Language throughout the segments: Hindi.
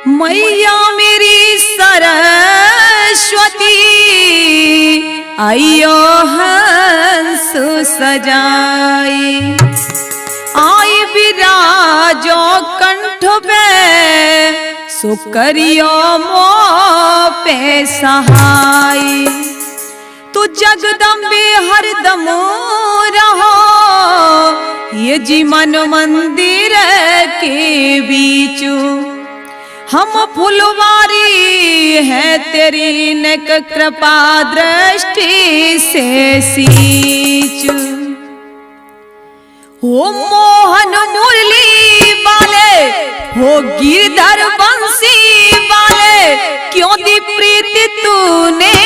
मैया मेरी सरस्वती आइयो हंस सजाई, आई विराजो कंठ पे सुकरियो मो पे सहाय। तू जगदम्बे हरदम रहो ये जीवन मंदिर के बीच, हम फुलवारी है तेरी नेक कृपा दृष्टि से सींच। हो मोहन मुरली वाले हो गिरधर बंसी वाले, क्यों दी प्रीति तूने,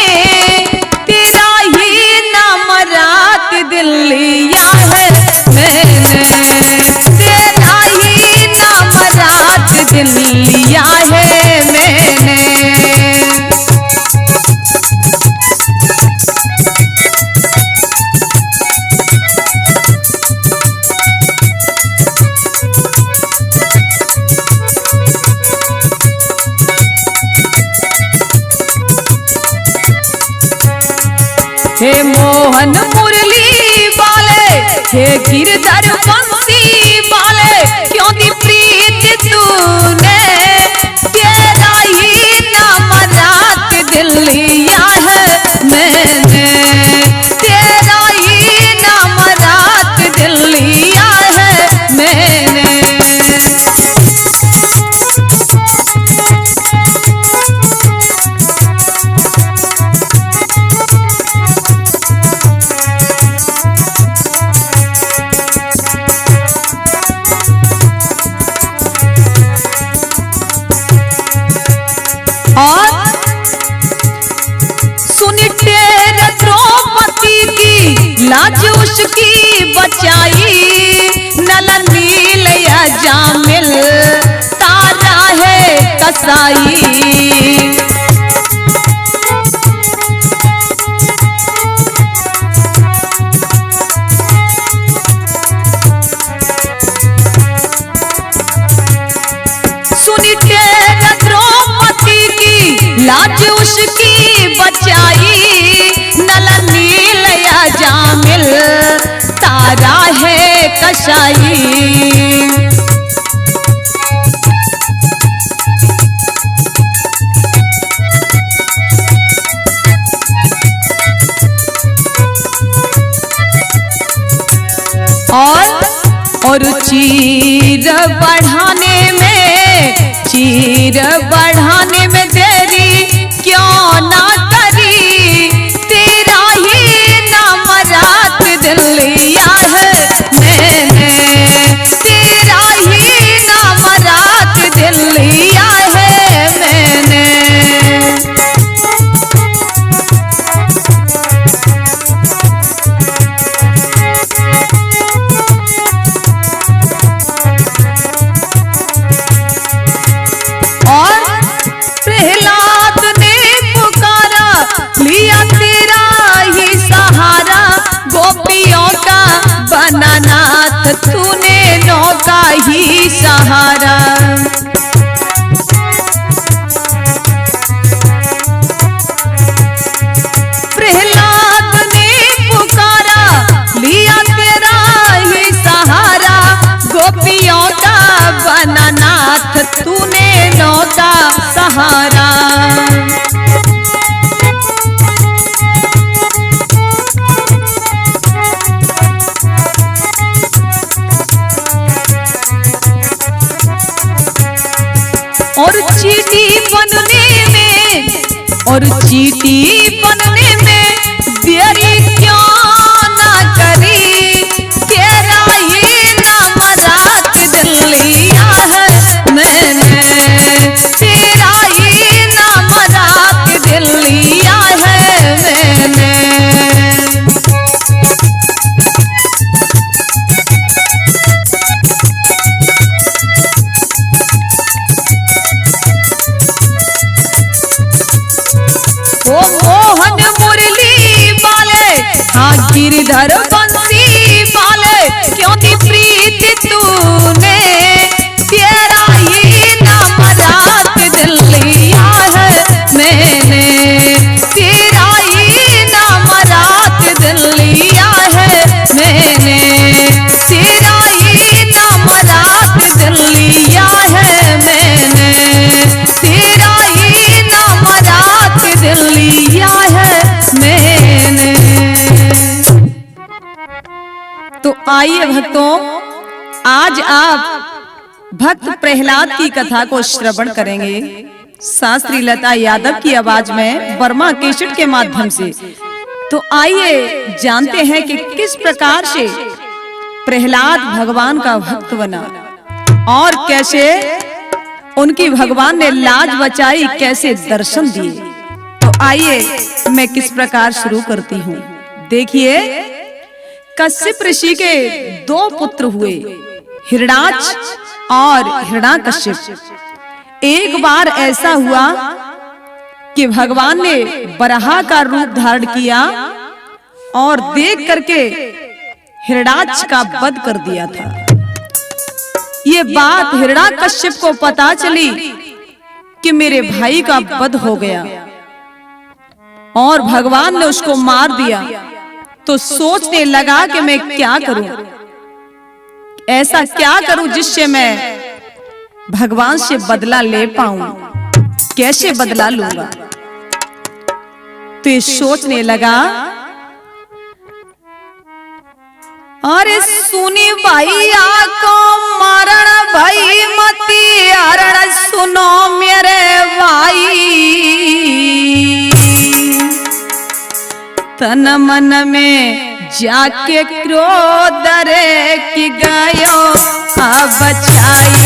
तेरा ही नाम रात दिल लिया है मैंने, तेरा ही नाम रात दिल लिया है मैंने। हे मोहन मुरली वाले हे गिरधर बंसी वाले, क्यों दी प्रीत तूने, तेरा ही नाम रात दिल लिया है मैंने, तेरा ही नाम रात दिल लिया है मैंने। लाज उसकी बचाई, नलन नील या जामिल तारा है कसाई। सुनी तेरा द्रौपदी की लाज उसकी बचाई, नलन नील या जामिल तारा है कसाई। और चीर बढ़ाने में देरी क्यों ना करी, तेरा ही नाम रात दिल लिया है मैंने, तेरा ही नाम रात दिल लिया है मैंने। नाथ तूने नौका ही सहारा, प्रहलाद ने पुकारा लिया तेरा ही सहारा, गोपियों का बना नाथ तूने नौका सहारा। और चीटी बनने में देरी क्यों ना करी, तेरा ही नाम रात दिल लिया है मैंने, तेरा ही नाम रात दिल लिया है मैंने। मोहन मुरली वाले हाँ गिरधर बंसी वाले, क्यों दी प्रीति तूने, तेरा ही नाम रात तो आइए भक्तों, आज आप भक्त प्रहलाद की कथा को श्रवण करेंगे शास्त्री लता यादव की आवाज में वर्मा कैसेट के माध्यम से। तो आइए जानते हैं कि किस प्रकार से प्रहलाद भगवान का भक्त बना और कैसे उनकी भगवान ने लाज बचाई, कैसे दर्शन दिए। तो आइए मैं किस प्रकार शुरू करती हूँ। देखिए, कश्यप ऋषि के दो पुत्र हुए, हिरणाक्ष और हिरण्याकश्यप। एक बार ऐसा हुआ कि भगवान ने बराह का रूप धारण किया और देख करके हिरण्याक्ष का वध कर दिया था। ये बात हिरण्याकश्यप को पता चली कि मेरे भाई का वध हो गया और भगवान ने उसको मार दिया। तो सोचने लगा कि मैं क्या करूं, ऐसा क्या करूं जिससे मैं भगवान से बदला ले पाऊं, कैसे बदला लूंगा। तो ये सोचने लगा, अरे सुनी भैया को मारण भाई मती हरण, सुनो मेरे भाई। तन मन में जाके क्रोध रे कि गयो बचाई।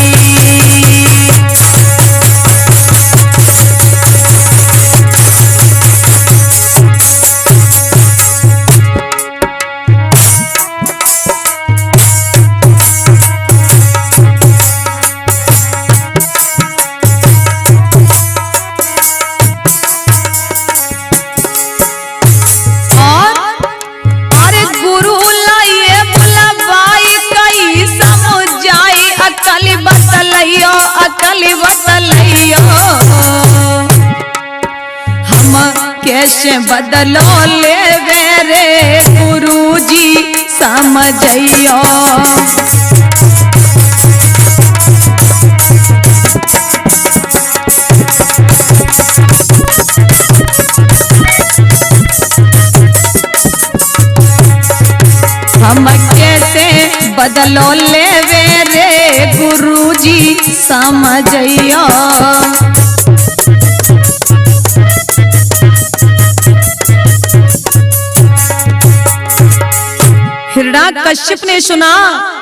अकल बतलैयो हम कैसे बदलो लेवे रे गुरुजी समझैयो। हम कैसे बदलो लेवे रे गुरुजी समझैयो। हिरण्याकश्यप ने सुना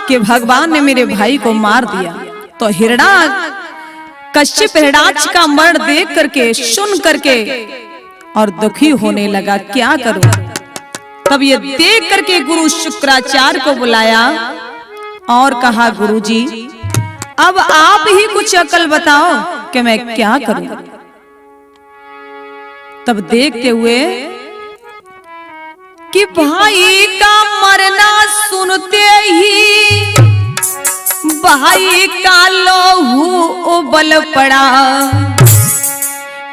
कि भगवान ने मेरे भाई को मार दिया। तो हिरण्याकश्यप हिरण्याक्ष का मरण देख करके, सुन करके और दुखी होने लगा, क्या करूं। तब ये देख करके गुरु शुक्राचार्य को बुलाया और कहा, गुरुजी अब आप ही कुछ अकल बताओ कि मैं क्या करूं। तब देखते हुए कि भाई का मरना सुनते ही भाई का लोहू उबल पड़ा।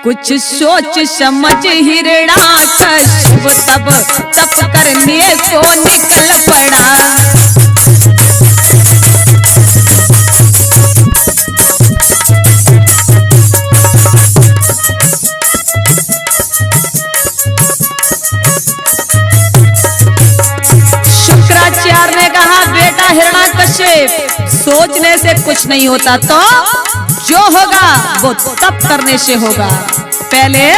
कुछ सोच समझ हिरण्याकश्यप तब तप करने को निकल पड़ा। शुक्राचार्य ने कहा, बेटा हिरण्याकश्यप, सोचने से कुछ नहीं होता, तो जो होगा वो तप करने से होगा। पहले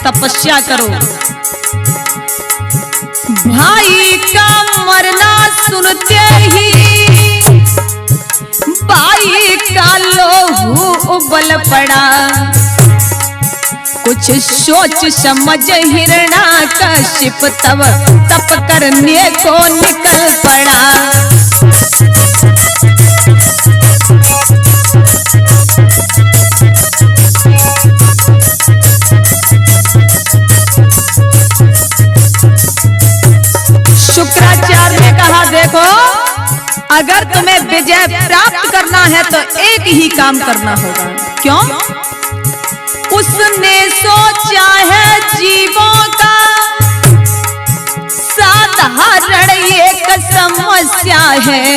तपस्या करो। भाई का मरना सुनते ही भाई का लोहू उबल पड़ा। कुछ सोच समझ हिरण्याकश्यप तब तप करने को निकल पड़ा। शुक्राचार्य ने कहा, देखो अगर तुम्हें विजय प्राप्त करना है तो एक ही काम करना होगा। क्यों? उसने सोचा है जीवों का साधारण एक समस्या है,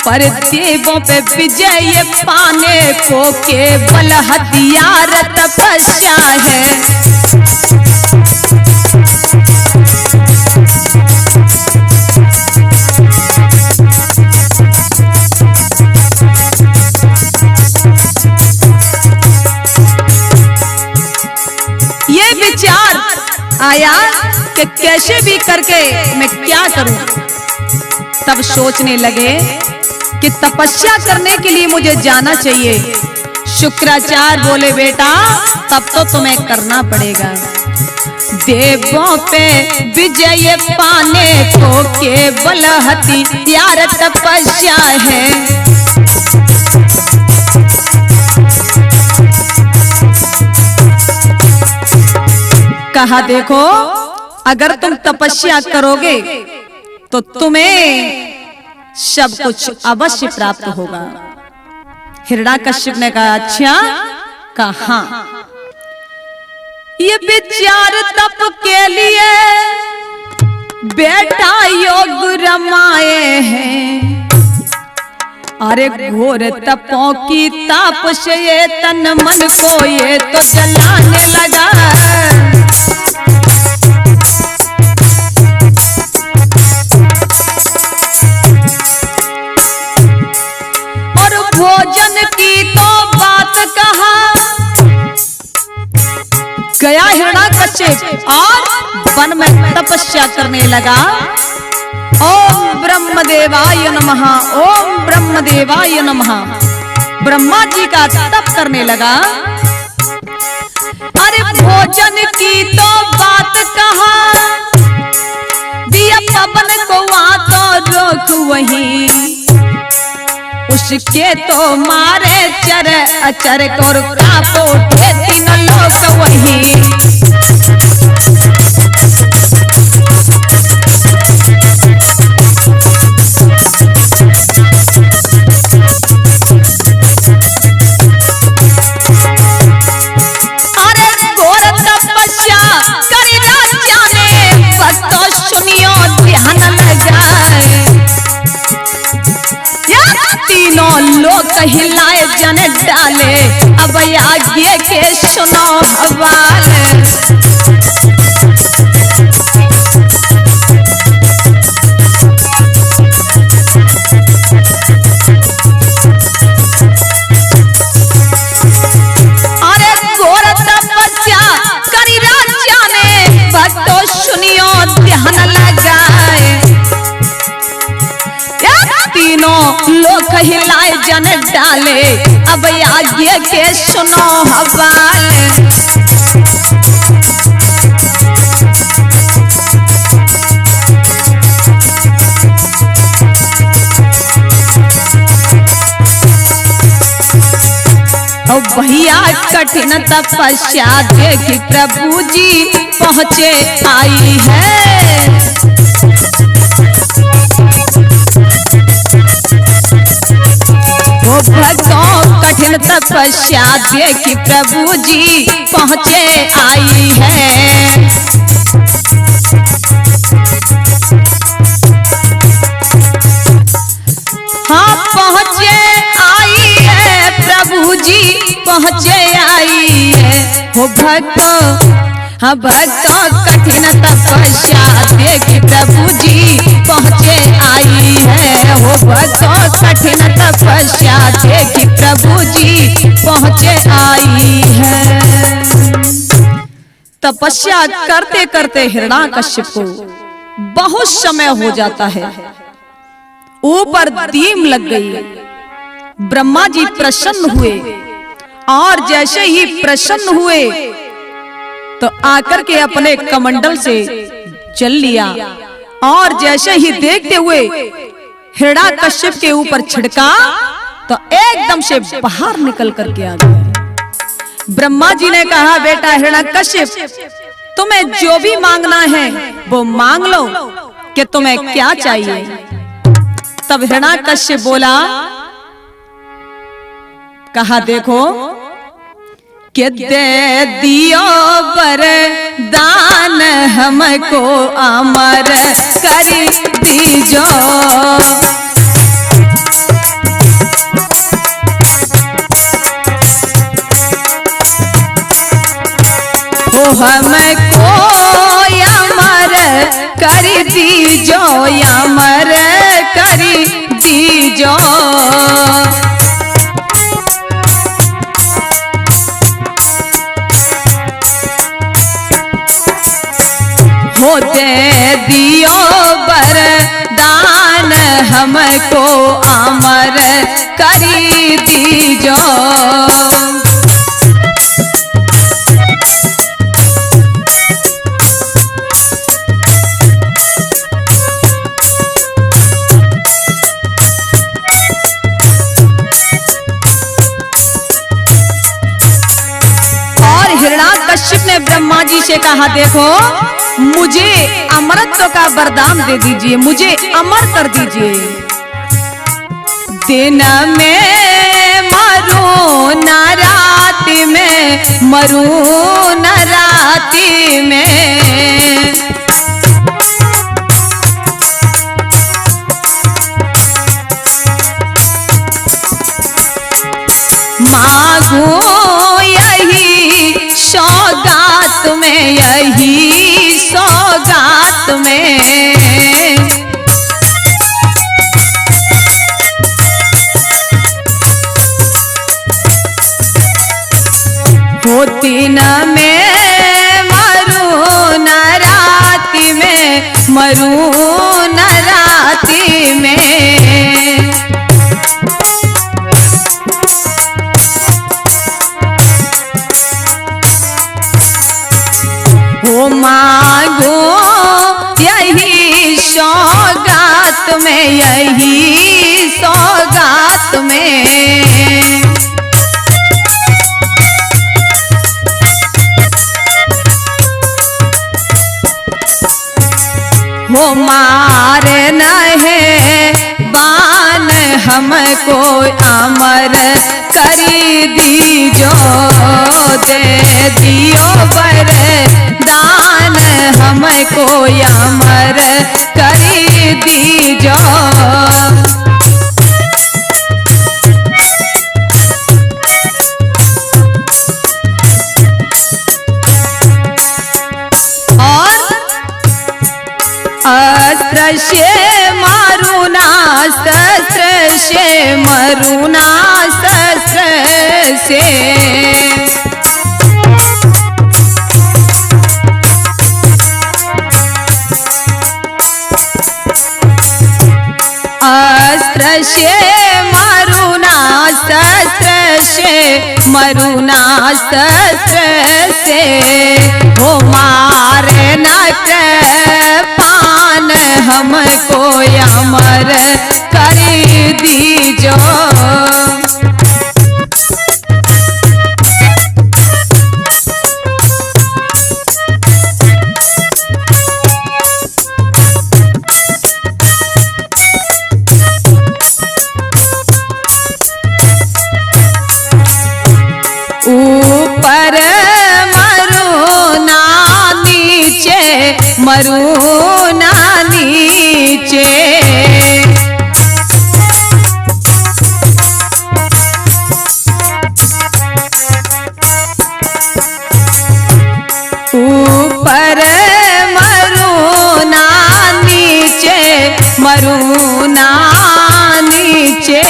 पर देवों पे विजय पाने को केवल हथियार तपस्या है। आया कि कैसे भी करके मैं क्या करूं। तब सोचने लगे कि तपस्या करने के लिए मुझे जाना चाहिए। शुक्राचार्य बोले बेटा तब तो तुम्हें करना पड़ेगा। देवों पे विजय पाने को केवल हथियार तपस्या है। कहा देखो अगर तुम तपस्या करोगे तो तुम्हें सब कुछ अवश्य प्राप्त होगा। हिरण्याकश्यप ने कहा अच्छा, कहा ये विचार तप के लिए बेटा योग रमाए हैं। अरे घोर तपों की ताप से ये तन मन को ये तो जलाने लगा। और भोजन की तो बात कहा गया हिरण्याकश्यप और वन में तपस्या करने लगा। ओम ब्रह्मदेवाय नमः, ओम ब्रह्मदेवाय नमः। ब्रह्मा जी का तप करने लगा। अरे भोजन की तो बात कहा, दिया पवन को वहां तो रोक वहीं, उसके तो मारे चर अचर और कांप उठे तीनों लोग वहीं। लोग हिलाए जन डाले, अब आगे के सुनो हवाले। अरे घोर तपस्या करी राजा ने, भक्तों सुनियो ध्यान लगाए। तीनों लोग हिलाए जन डाले, अब आगे के सुनो हवाले। भैया कठिन तपस्या देखी प्रभु जी पहुँचे आई है। वो भक्तों कठिन तपस्या देखी प्रभु जी पहुँचे आई है। हाँ पहुँचे आई है, प्रभु जी पहुँचे आई है। वो भक्तों, हाँ भक्तों कठिन तपस्या देखी प्रभु जी पहुँचे आई है। वो भक्तों कठिन तपस्या देखी प्रभु जी पहुँचे आई है। तपस्या करते करते हिरण्याकश्यप को बहुत समय हो जाता है। ऊपर दीम लग गई। ब्रह्मा जी प्रसन्न हुए और जैसे ही प्रसन्न हुए तो आकर के अपने कमंडल से जल लिया और जैसे ही देखते हुए हिरण्याकश्यप के ऊपर छिड़का तो एकदम से बाहर निकल करके आ गया। ब्रह्मा जी ने कहा बेटा हिरण्याकश्यप, तुम्हें जो भी मांगना है वो मांग लो, कि तुम्हें क्या चाहिए। तब हिरण्याकश्यप बोला, कहा देखो कि दे दियो वरदान हमको अमर कर दीजो। हो हमको अमर कर दीजो, अमर कर दीजो। हो दे दियो वरदान हमको अमर करी दीजो। कश्यप ने ब्रह्मा जी से कहा, देखो मुझे अमरत्व का वरदान दे दीजिए, मुझे अमर कर दीजिए। दिन में मरूं न रात में मरूं न रात में, मांगू यही सौगात में, यही सौगात में। होती न मैं मरूं न रात में मरूं न रात में। मांगो यही सौगात में, यही सौगात में। हो मारे न है बान हमको अमर करी दीजो, दे दियो वरदान हमको अमर करी दीजो। और अस्त्र से मारू ना, शस्त्र से मरू ना, शस्त्र से। अस्त्र से मरू ना, शस्त्र से मरू ना, शस्त्र से। हो मारे न पान हमको अमर करी दीजो। ऊपर मरू ना नीचे मरू ना नीचे। ऊपर मरू ना नीचे मरू ना नीचे।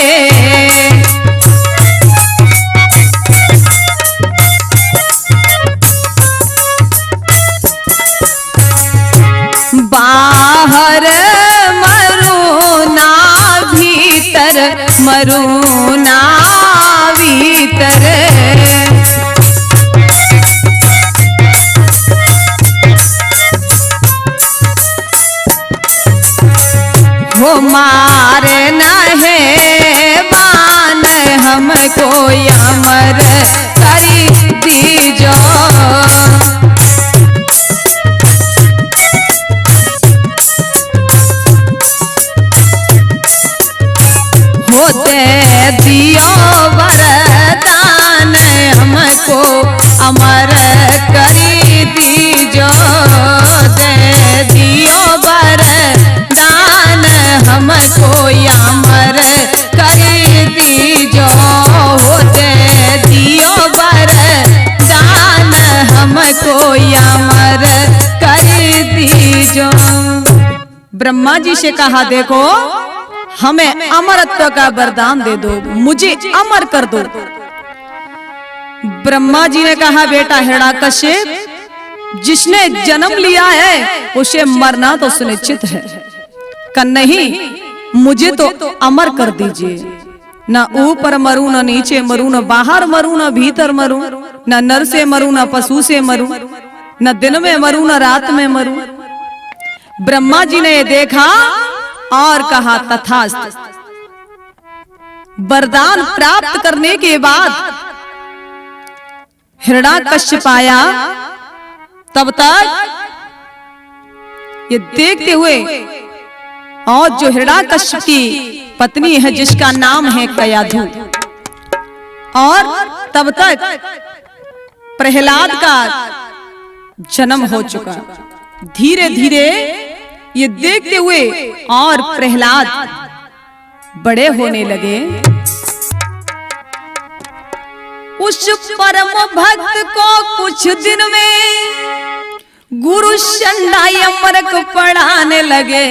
बाहर मरू ना भीतर मरू ना भीतर। हो मारे न है बान हमको अमर करी दीजो। होते दियो वरदान हमको अमर करी दीजो। दे दियो वरदान हमको अमर करी दीजो। होते दियो वरदान हमको अमर करी दीजो। ब्रह्मा जी से कहा, देखो हमें अमरत्व का वरदान दे दो, मुझे अमर कर दो। ब्रह्मा जी ने कहा, बेटा हिरण्याकश्यप जिसने जन्म लिया है उसे मरना तो सुनिश्चित है। कि नहीं, मुझे तो अमर कर दीजिए। न ऊपर मरूं, न नीचे मरूं, न बाहर मरूं, न भीतर मरूं, न नर से मरूं, न पशु से मरूं, न दिन में मरूं, न रात में मरूं। ब्रह्मा जी ने देखा और कहा तथास्तु। वरदान प्राप्त करने के बाद हिरण्याकश्यप आया। तब तक ये देखते हुए, और जो हिरण्याकश्यप की पत्नी है जिसका नाम है कयाधु, और तब तक प्रहलाद का जन्म हो चुका। धीरे धीरे ये देखते हुए और प्रहलाद बड़े होने लगे। उस परम भक्त को कुछ दिन में गुरु शंडा यमरक पढ़ाने लगे।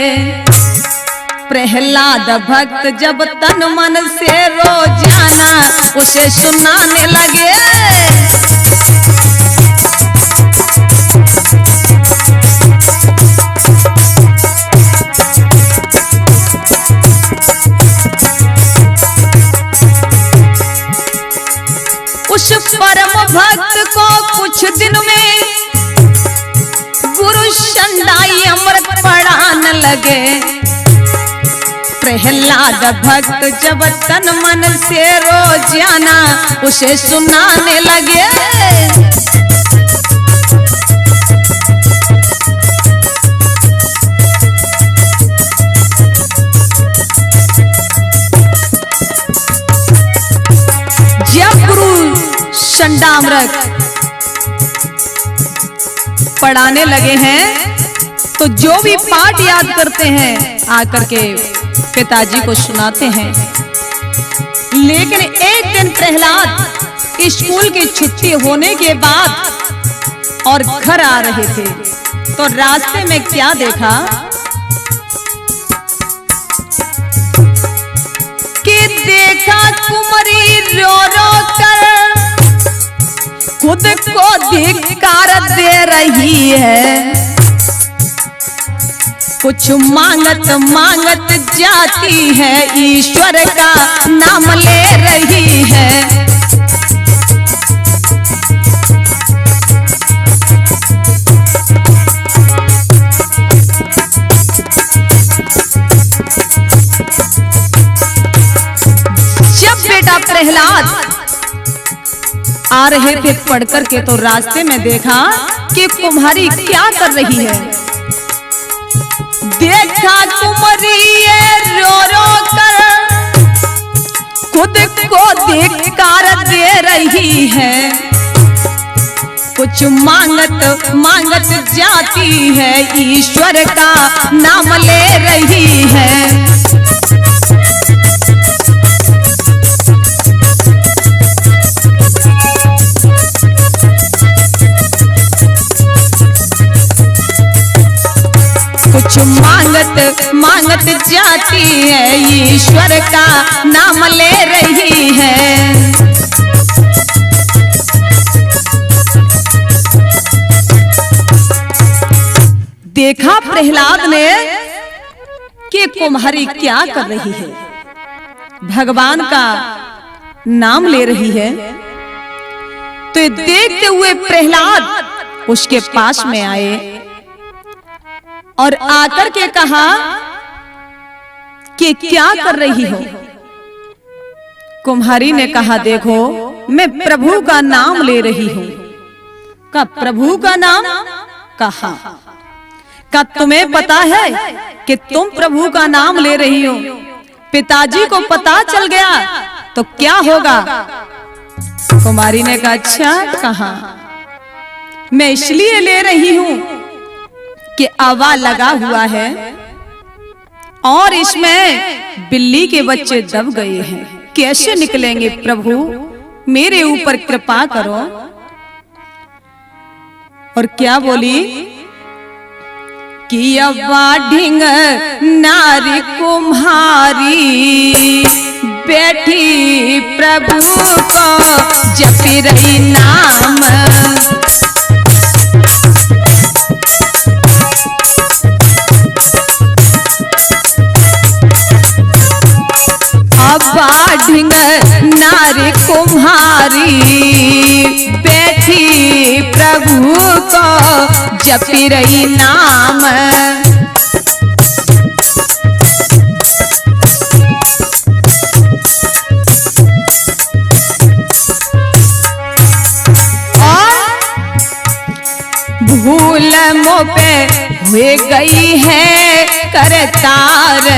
प्रहलाद भक्त जब तन मन से रोजाना उसे सुनाने लगे। उस परम भक्त को कुछ दिन में गुरु शंडा यमरक पढ़ाने लगे। प्रहलाद भक्त जब तन मन से रोजाना उसे सुनाने लगे। जब गुरु शंडामृत पढ़ाने लगे हैं तो जो भी पाठ याद करते हैं आकर के पिताजी को सुनाते हैं। लेकिन एक दिन प्रहलाद स्कूल की छुट्टी होने के बाद और घर आ रहे थे तो रास्ते में क्या देखा कि देखा कुंवरी रो रो कर खुद को धिक्कार दे रही है। कुछ मांगत मांगत जाती है, ईश्वर का नाम ले रही है। जब बेटा प्रहलाद आ रहे थे पढ़ करके तो रास्ते में देखा कि कुम्हारी क्या कर रही है। देखा कुंवरी रो रो कर खुद को धिक्कार दे रही है। कुछ मांगत मांगत जाती है, ईश्वर का नाम ले रही है। कुछ मांगत मांगत जाती है, ईश्वर का नाम ले रही है। देखा प्रहलाद ने कि कुम्हारी क्या कर रही है, भगवान का नाम ले रही है। तो देखते हुए प्रहलाद उसके पास में आए और आकर के कहा कि क्या कर रही हो। कुम्हारी ने कहा देखो मैं प्रभु का नाम ले रही हूं। का प्रभु का नाम? कहा का तुम्हें पता है कि तुम प्रभु का नाम ले रही हो, पिताजी को पता चल गया तो क्या होगा? कुमारी ने कहा अच्छा कहा मैं इसलिए ले रही हूं कि आवा लगा हुआ है और इसमें बिल्ली के बच्चे दब गए हैं, कैसे निकलेंगे प्रभु, मेरे ऊपर कृपा करो। और क्या बोली कि अव्वा ढिंग नारी कुम्हारी बैठी प्रभु को जपी रही नाम। प्रभु को जपी रही नाम। भूल मुँह पे हुए गई है करतार,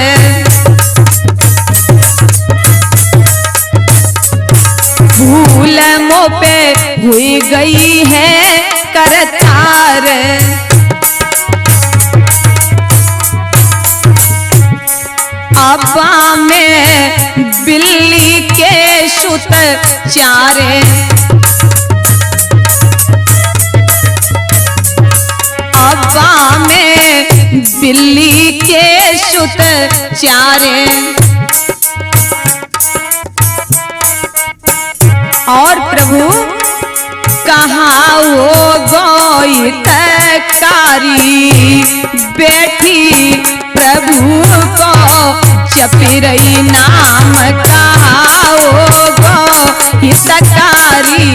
भूल मुँह पे हुई गई है करतार। अब्बा में बिल्ली के सुत चारे, अब्बा में बिल्ली के सुत चारे। और प्रभु कहाँ वो गोई तकारी बैठी प्रभु को जपी रही नाम। कहाँ वो गोई तकारी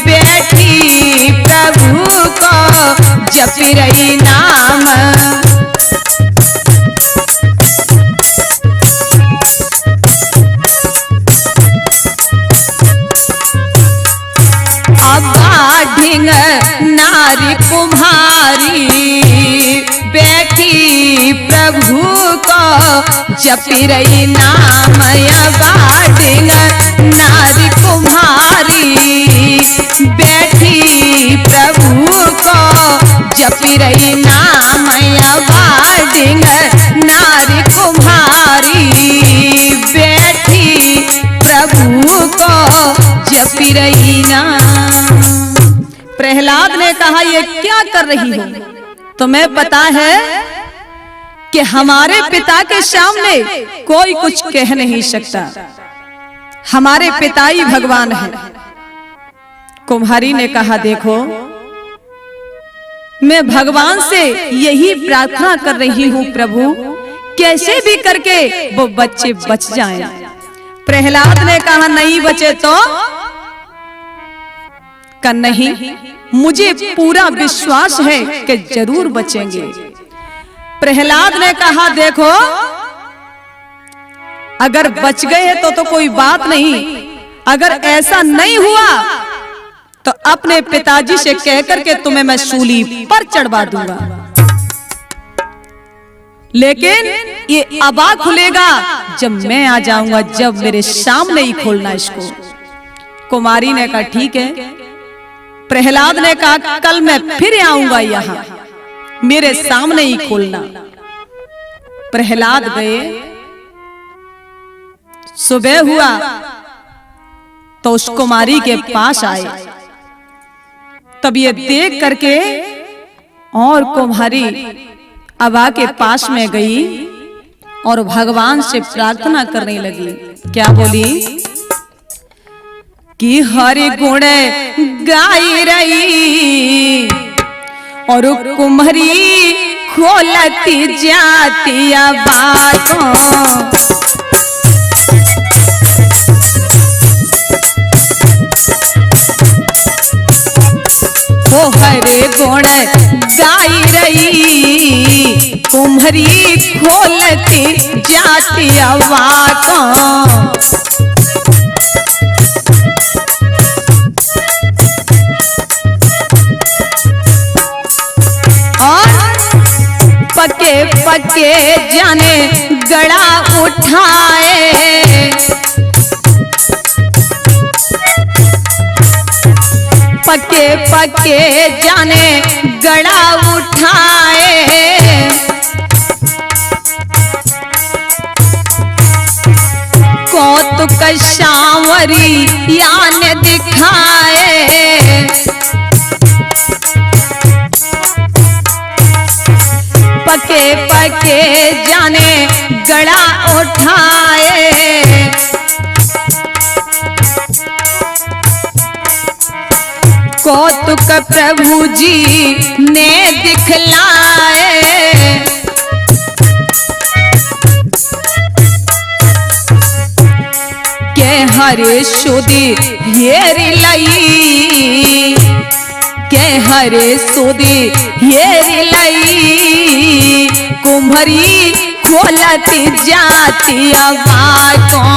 बैठी प्रभु को जपी रही नाम। अब्बा ढिंग नारी कुम्हारी बैठी प्रभु को जपी रही नाम। अब्बा ढिंग नारी कुम्हारी बैठी प्रभु को जपी रही नाम। अब्बा ढिंग नारी कुम्हारी बैठी प्रभु को जपी रही नाम। प्रहलाद ने कहा ये क्या कर रही हो? तुम्हें पता है कि हमारे पिता के सामने कोई कुछ कह नहीं सकता, हमारे पिता ही भगवान है। कुम्हारी ने कहा देखो मैं भगवान से यही प्रार्थना कर रही हूँ प्रभु, कैसे भी करके वो बच्चे बच जाएं। प्रहलाद ने कहा नहीं बचे तो का नहीं, मुझे पूरा विश्वास है कि जरूर बचेंगे। प्रहलाद ने कहा देखो अगर बच गए तो कोई बात नहीं, अगर ऐसा नहीं हुआ तो अपने पिताजी से कहकर के तुम्हें मैं सूली पर चढ़वा दूंगा। लेकिन ये अबा खुलेगा जब मैं आ जाऊंगा, जब मेरे सामने ही खोलना इसको। कुमारी ने कहा ठीक है। प्रहलाद ने कहा कल मैं फिर आऊंगा यहाँ, मेरे सामने ही खोलना। प्रहलाद गए, सुबह हुआ तो उस कुमारी के पास आए। तब ये देख करके और कुम्हारी अबा के पास में गई और भगवान से प्रार्थना करने लगी। क्या बोली कि हरि गुण गाई रही और कुम्हारी खोलती जाती बातों। वो हरे गुण गाई रही कुम्हारी खोलती जाती बातों। पके पके जाने गड़ा उठाए, पके पके जाने गड़ा उठाए। कौतुक सांवरी यान दिखाए, पके पके जाने गड़ा उठाए। कौतुक प्रभु जी ने दिखलाए, के हरे सुधी हेर लई, के घरे सोदे हेरी लई कुम्हरी खोलती जाती बातों।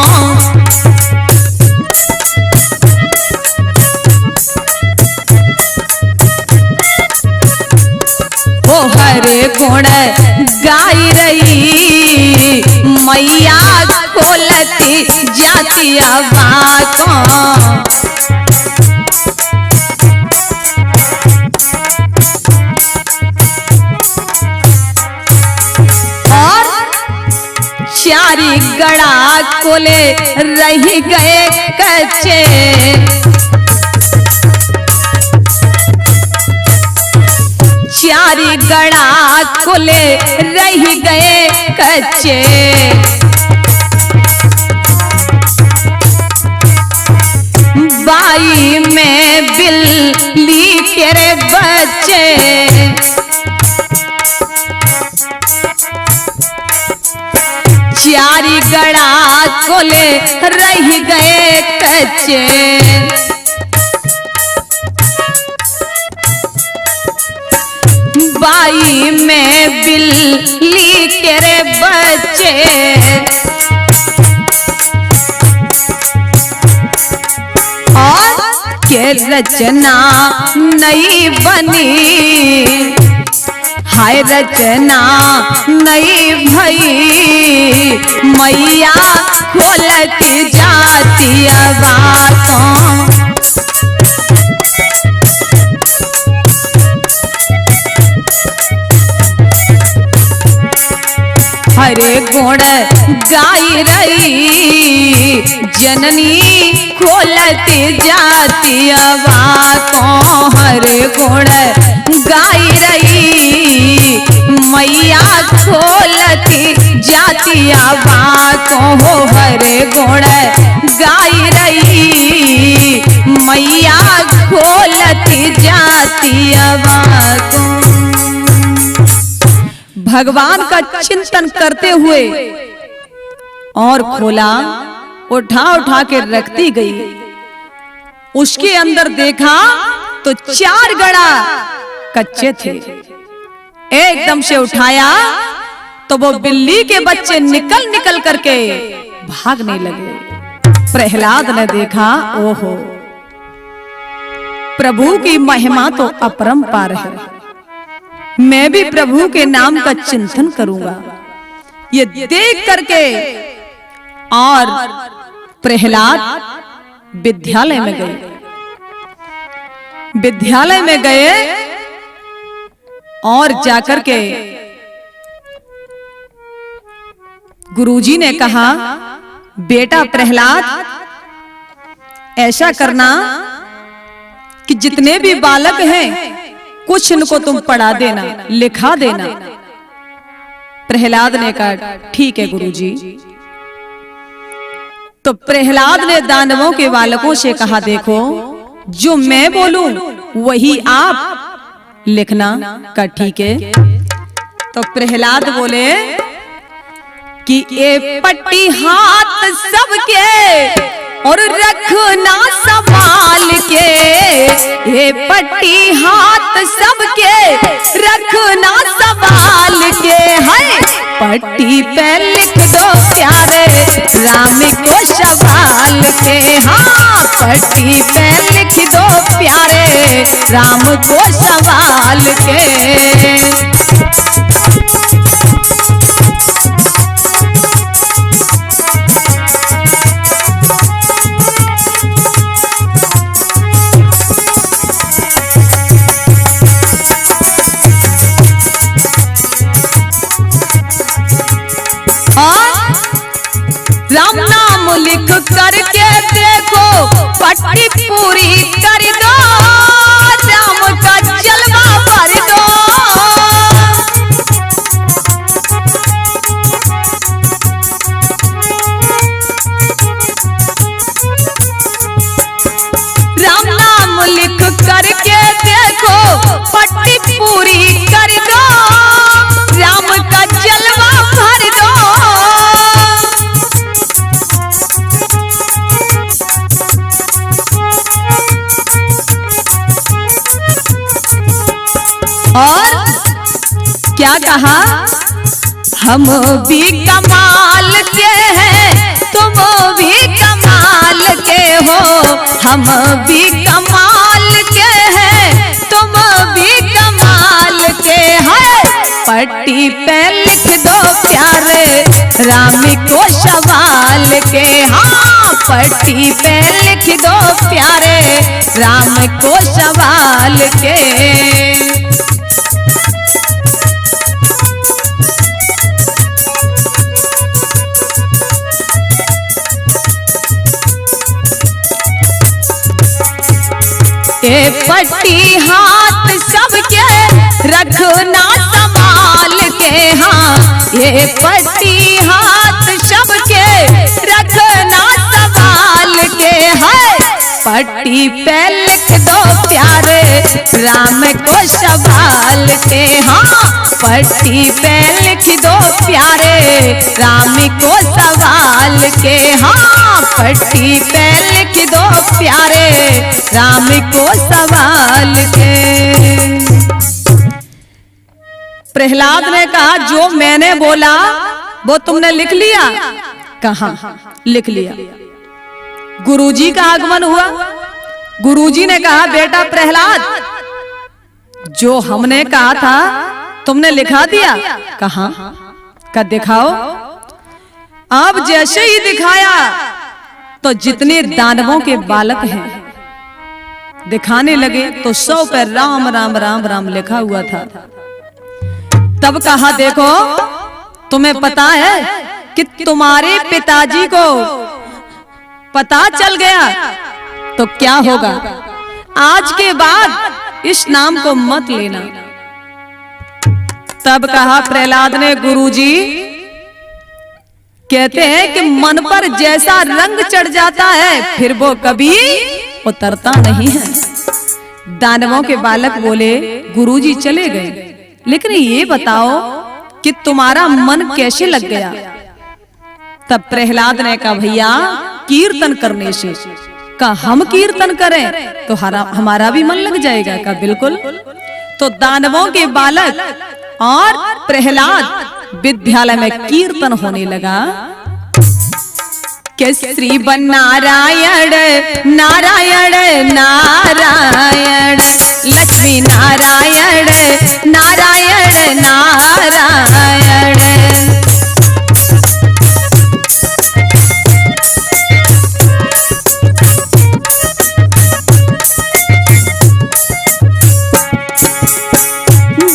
ओ हरे गुण गाई रही मैया खोलती जाती बातों। और चारी गड़ा कोले रह गए कच्चे, चारी गड़ा कोले रह गए कच्चे। बाई में बिल्ली के बच्चे, चारी गड़ा कोले रह गए कच्चे। बाई में बिल्ली के बच्चे, और के रचना नई बनी, हाय रचना नई भई मैया खोलती जाती बातों। हरे गुण गाई रही जननी खोलती जाती बातों। हरे गुण गाई रही मैया खोलती जाती बातों। हो हरे गुण गाई रही मैया खोलती जाती बातों। भगवान का चिंतन करते हुए और खोला, उठा उठा के रखती गई। उसके अंदर देखा तो 4 गड़ा कच्चे थे। एकदम से उठाया तो वो बिल्ली के बच्चे निकल निकल करके भागने लगे। प्रहलाद ने देखा, ओहो प्रभु की महिमा तो अपरंपार है, मैं भी प्रभु के नाम का चिंतन करूंगा। ये देख करके और प्रहलाद विद्यालय में गए। विद्यालय में गए और जाकर के गुरुजी ने कहा, बेटा प्रहलाद ऐसा करना कि जितने भी बालक हैं कुछ इनको तुम पढ़ा देना, लिखा देना। प्रहलाद ने कहा ठीक है गुरुजी। तो प्रहलाद ने दानवों के बालकों से कहा, देखो जो मैं बोलूं वही आप लिखना। का ठीक है। तो प्रहलाद बोले कि ए पट्टी हाथ सबके और रखना संभाल के, ये पट्टी हाथ सबके रखना संभाल के। है पट्टी पे लिख दो प्यारे राम को संभाल के। हाँ पट्टी पे लिख दो प्यारे राम को संभाल के। राम नाम लिख करके देखो पट्टी पूरी कर दो, राम का जलवा भर दो। राम नाम लिख करके देखो पट्टी पूरी कर दो, राम का जलवा भर दो। और क्या कहा, हम भी कमाल के हैं तुम भी कमाल के हो, हम भी कमाल के हैं तुम भी कमाल के हैं। पट्टी पे लिख दो प्यारे राम को सवाल के, हाँ पट्टी पे लिख दो प्यारे राम को सवाल के। ये पट्टी हाथ सबके रखना संभाल के, हाँ ये पट्टी हाथ सबके रखना संभाल के है। पट्टी पे लिख दो प्यारे राम को सवाल के, हाँ पट्टी पे लिख दो प्यारे राम को सवाल के, हाँ पट्टी पे लिख दो प्यारे राम को सवाल के। प्रहलाद ने कहा जो मैंने बोला वो तुमने लिख लिया? कहा लिख लिया। गुरुजी का आगमन हुआ। गुरुजी ने कहा बेटा प्रहलाद जो हमने कहा था तुमने लिखा दिया? कहा का दिखाओ। अब जैसे ही दिखाया तो जितने दानवों के बालक हैं दिखाने लगे तो 100 पे राम राम राम राम लिखा हुआ था। तब कहा देखो तुम्हें पता है कि तुम्हारे पिताजी को पता चल गया तो क्या होगा, आज के बाद इस नाम को मत लेना। तब कहा प्रहलाद ने गुरुजी कहते हैं कि मन पर जैसा रंग चढ़ जाता है फिर वो कभी उतरता नहीं है। दानवों के बालक बोले गुरुजी चले गए लेकिन ये बताओ कि तुम्हारा मन कैसे लग गया? तब प्रहलाद ने कहा भैया कीर्तन करने से। कहा हम कीर्तन करें तो हमारा भी मन लग जाएगा? कहा बिल्कुल। तो दानवों के बालक और प्रहलाद विद्यालय में कीर्तन होने लगा कि श्री बन नारायण नारायण नारायण लक्ष्मी नारायण नारायण नारायण।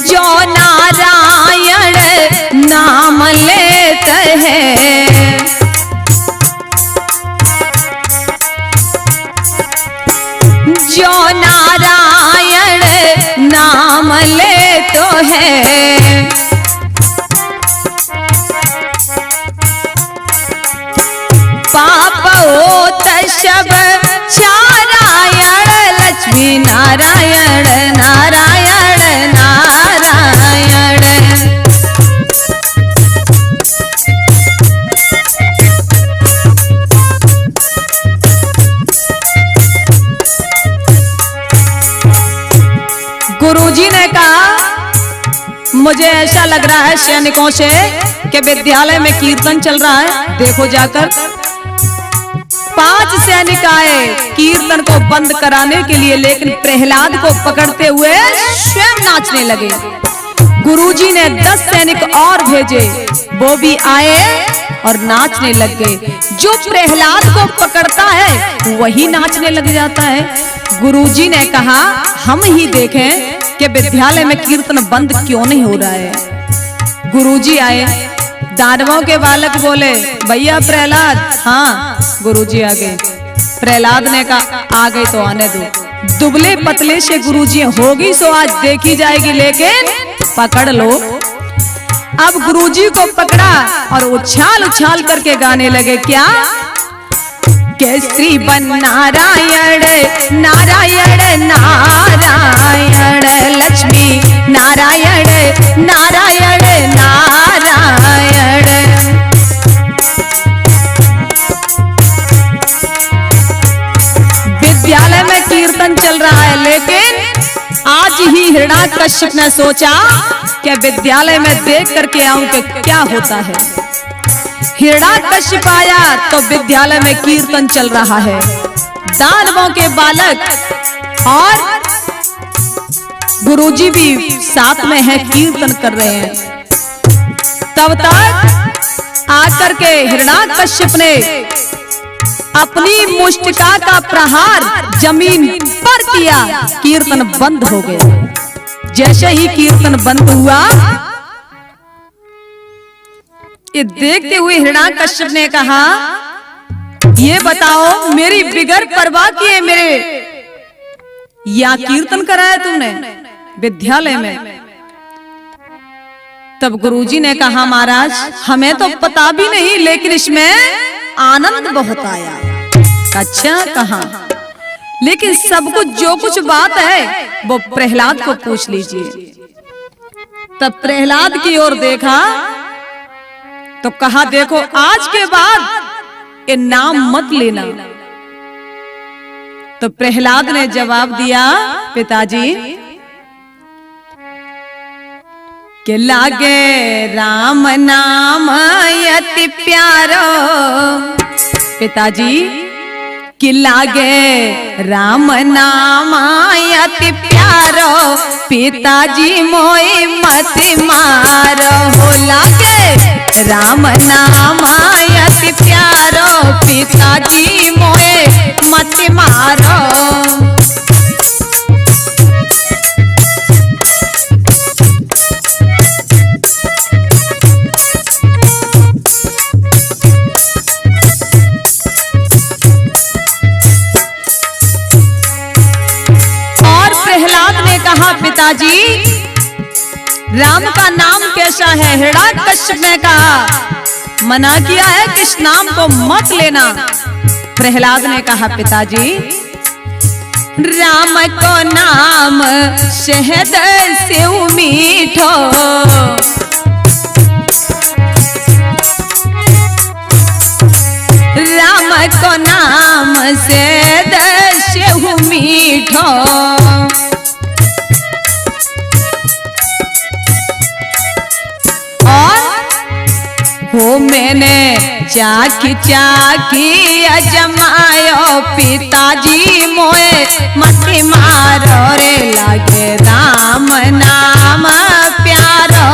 जो नारायण नाम लेते हैं जो नारायण नाम ले तो है पाप होत सब नारायण लक्ष्मी नारायण नारायण नारायण। गुरुजी ने कहा मुझे ऐसा लग रहा है सैनिकों से कि विद्यालय में कीर्तन चल रहा है, देखो जाकर। 5 सैनिक आए कीर्तन को बंद कराने के लिए लेकिन प्रहलाद को पकड़ते हुए स्वयं नाचने लगे। गुरुजी ने 10 सैनिक और भेजे, वो भी आए और नाचने लग गए। जो प्रहलाद को पकड़ता है वही नाचने लग जाता है। गुरुजी ने कहा हम ही देखें कि विद्यालय में कीर्तन बंद क्यों नहीं हो रहा है। गुरुजी आए, दानवों के बालक बोले भैया प्रहलाद। हाँ गुरुजी आ गए। प्रहलाद ने कहा आ गए तो आने दो। दुबले पतले से गुरुजी होगी सो आज देखी जाएगी लेकिन पकड़ लो। अब गुरुजी को पकड़ा और उछाल उछाल करके गाने लगे क्या केसरी बन नारायण नारायण नारायण लक्ष्मी नारायण नारायण नारायण। विद्यालय में कीर्तन चल रहा है लेकिन आज ही हिरण्याकश्यप ने सोचा कि विद्यालय में देख करके आऊं कि क्या होता है। हिरण्याकश्यप आया तो विद्यालय में कीर्तन चल रहा है। दानवों के बालक और गुरुजी भी साथ में है, कीर्तन कर रहे हैं। तब तक आकर के हिरण्याकश्यप ने अपनी मुष्टिका का प्रहार जमीन पर किया, कीर्तन बंद हो गया। जैसे ही कीर्तन बंद हुआ, ये देखते हुए हिरण्याकश्यप ने कहा, ये बताओ मेरी बिगर परवाह किए मेरे यहाँ कीर्तन कराया तुमने विद्यालय में। तब गुरुजी ने कहा, महाराज हमें तो पता भी नहीं, लेकिन इसमें आनंद बहुत आया। अच्छा कहा, लेकिन सब कुछ जो कुछ बात है वो प्रहलाद को पूछ लीजिए। तब प्रहलाद की ओर देखा तो कहा, देखो आज के बाद ये नाम मत लेना। तो प्रहलाद ने जवाब दिया, पिताजी के लागे राम नाम अति प्यारो, पिताजी कि लागे राम नाम अति प्यारो, पिताजी मोए मत मारो। हो लागे राम नाम अति प्यारो, पिताजी मोए मत मारो। कहा, पिताजी राम का नाम कैसा है? हिरण्याकश्यप ने कहा, मना किया है कि इस नाम को मत लेना। प्रहलाद ने कहा, पिताजी राम को नाम शहद से मीठो, राम को नाम शहद से मीठो। हो मैंने चाकी चाकी अजमायो, पिताजी मोए मत मारो रे। लागे राम नाम प्यारो,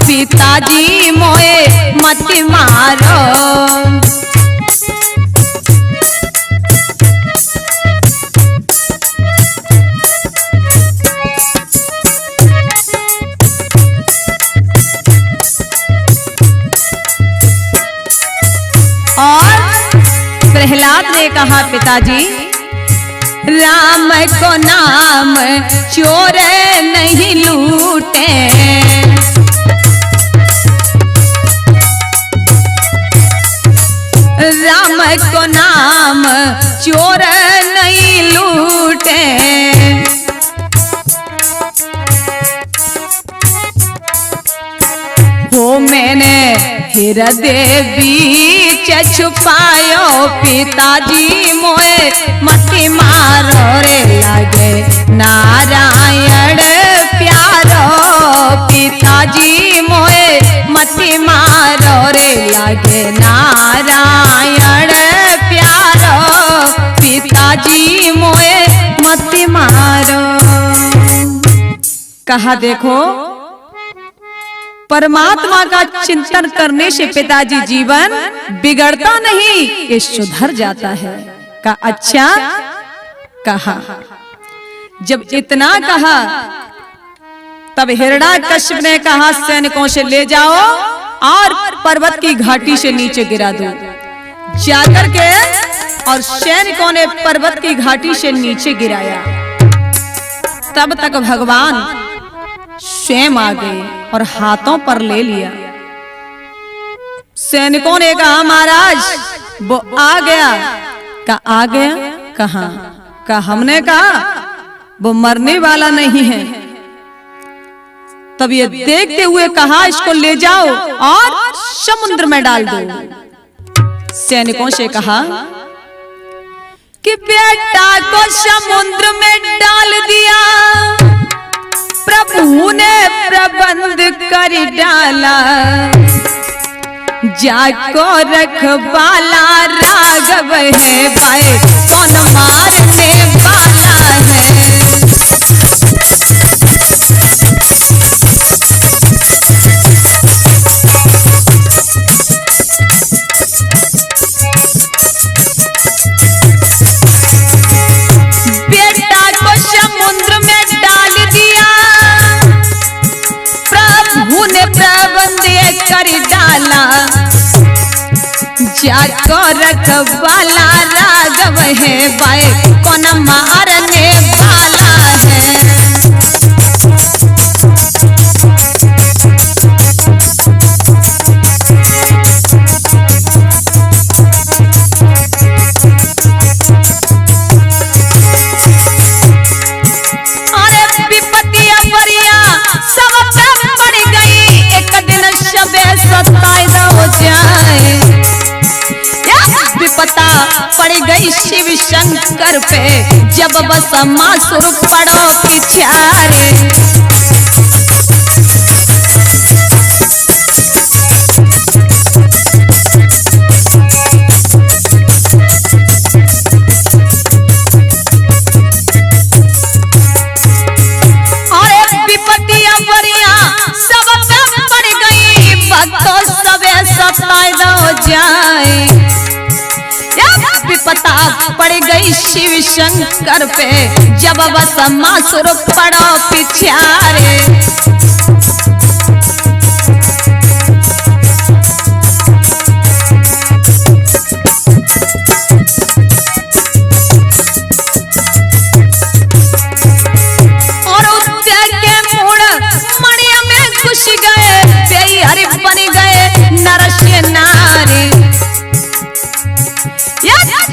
पिताजी मोए मत मारो। प्रहलाद ने कहा, पिताजी राम को नाम चोर नहीं लूटे, राम को नाम चोर नहीं लूटे। हो मैंने हृदय बीच छुपायो, पिताजी मोए मत मारो रे। लागे नारायण प्यारो, पिताजी मोए मत मारो रे। लागे नारायण प्यारो, पिताजी मोए मत मारो। कहा, देखो परमात्मा का चिंतन करने से पिताजी जीवन बिगड़ता नहीं, ये सुधर जाता है। का अच्छा कहा। जब इतना कहा तब हिरण्याकश्यप ने कहा, सैनिकों से ले जाओ और पर्वत की घाटी से नीचे गिरा दो। जाकर के और सैनिकों ने पर्वत की घाटी से नीचे गिराया। तब तक भगवान स्वयं आ गए और हाथों पर ले लिया। सैनिकों ने कहा, महाराज वो आ गया। कहा, आ गया? कहां? कहा, हमने कहा वो मरने वाला नहीं है। तब ये देखते हुए कहा, इसको ले जाओ और समुद्र में डाल दो। सैनिकों से कहा कि बेटा को समुद्र में डाल दिया, प्रबंध कर डाला, जाको रखवाला राघव है भाई कौन मारने वाला है। बेटा को समुद्र में डाल दिया, प्रभु ने प्रबंध कर डाला, जाको रखवाला राघव है भाई कौन मारने वाला है। अरे विपत्ति अपरिया सब पे पड़ गई, एक दिन सबे सताए हो जाए। विपता पड़ गई शिव शंकर पे, जब बस मासुर पड़ो पिछारे। अरे विपत्ति अपरिया सब पे पड़ गई, भक्तों सबे सताए हो जाए। विपता पड़ गई शिव शंकर पे, जब बस मासुर पड़ो पिछारे। और उद्योग के मूड मणिया में घुस गए, बेहरी बन गए नरस्य नारी।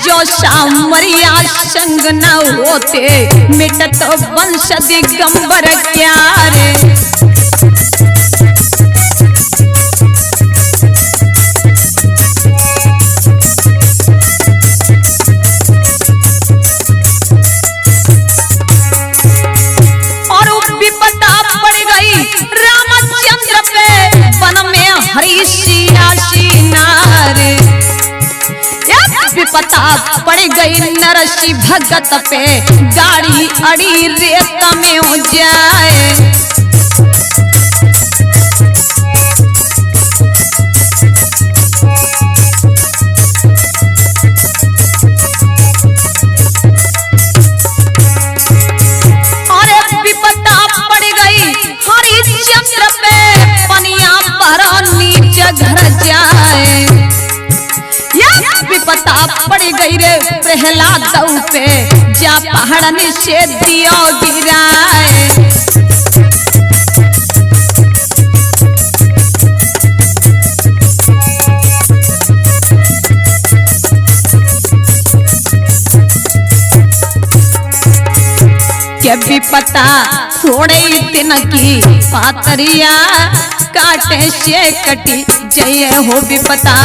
जो सामरिया संग न होते, मिटत वंश दिगंबर क्यारे। और विपदा पड़ गई रामचंद्र पे, वन में हरि सियासी नारे। विपता पड़ गई नरसी भगत पे, गाड़ी अड़ी रेत में हो जाए। अरे विपता पड़ गई हरिश्चंद्र पे, पनिया पर नीचे घर जाए। विपता पड़ गई रे प्रहलाद पे, जा पहाड़न से दियो गिराए। के विपता थोड़े दिन की पातरिया, काटे से कटी जय हो विपता।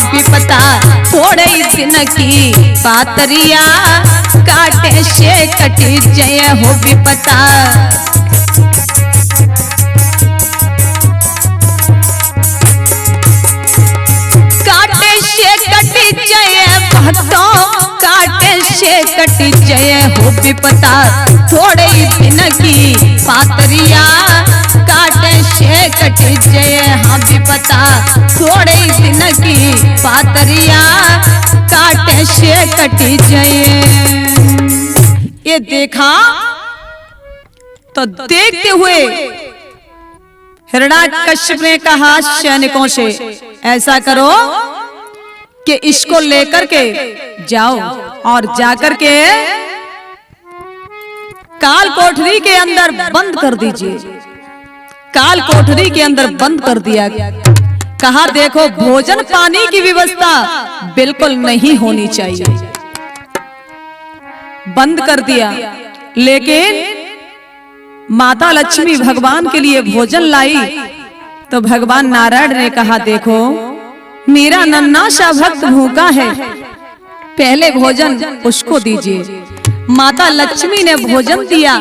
विपता थोड़े दिन की पातरिया, काटे से कटी जय हो विपता। काटे से कटी जय भक्तों, काटे से कटी जय हो विपता। थोड़े दिन की पातरिया, काटे से कटी जय हाँ विपता। थोड़े दिन की पातरिया, काटे से कटी जय। ये देखा तो देखते हुए हिरण्याकश्यप ने कहा सैनिकों से, ऐसा करो कि इसको लेकर के जाओ और जाकर के काल कोठरी के अंदर बंद कर दीजिए। काल कोठरी के अंदर बंद कर दिया। कहा देखो भोजन पानी की व्यवस्था बिल्कुल नहीं होनी चाहिए, बंद कर दिया। लेकिन माता लक्ष्मी भगवान के लिए भोजन लाई तो भगवान नारायण ने कहा देखो मेरा नन्हा सा भक्त भूखा है, पहले भोजन उसको दीजिए। माता लक्ष्मी ने भोजन दिया।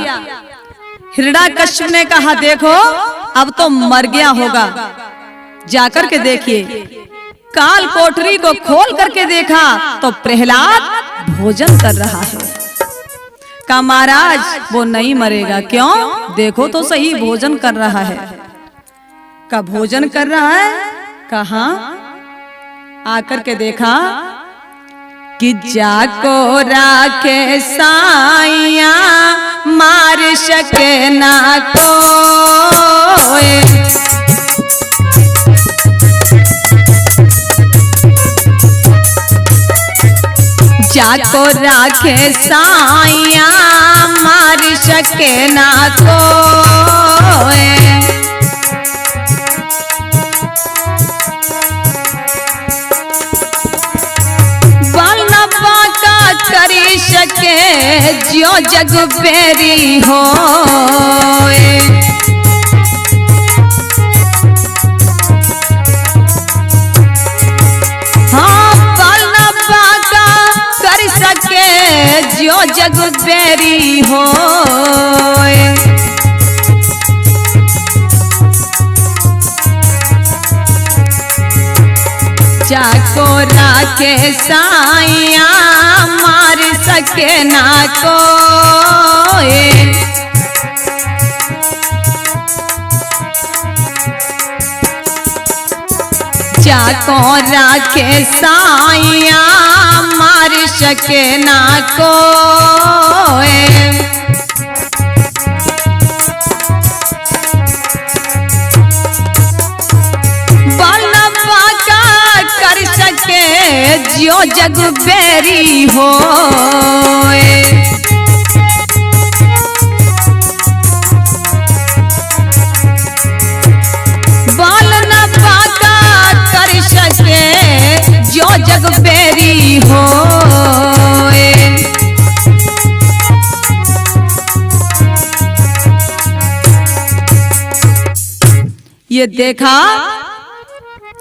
हिरण्याकश्यप ने कहा देखो अब तो मर गया होगा, जाकर के देखिए। काल कोठरी को खोल करके देखा तो प्रहलाद भोजन कर रहा है। कहा महाराज वो नहीं मरेगा। क्यों? देखो तो सही भोजन कर रहा है। का भोजन कर रहा है? कहा आकर के देखा कि जाको राखे साइया मार सके ना कोई। जाको राखे साइया मार सके ना कोई। करी सके जो जग बेरी हो। हाँ पालना पाका कर सके जो जग बेरी हो। जाको राखे साइया मार सके ना कोई। जाको राखे साइया मार सके ना कोई। कर सके जो जग बेरी हो। बाल न पाका कर सके जो जग बेरी हो। ये देखा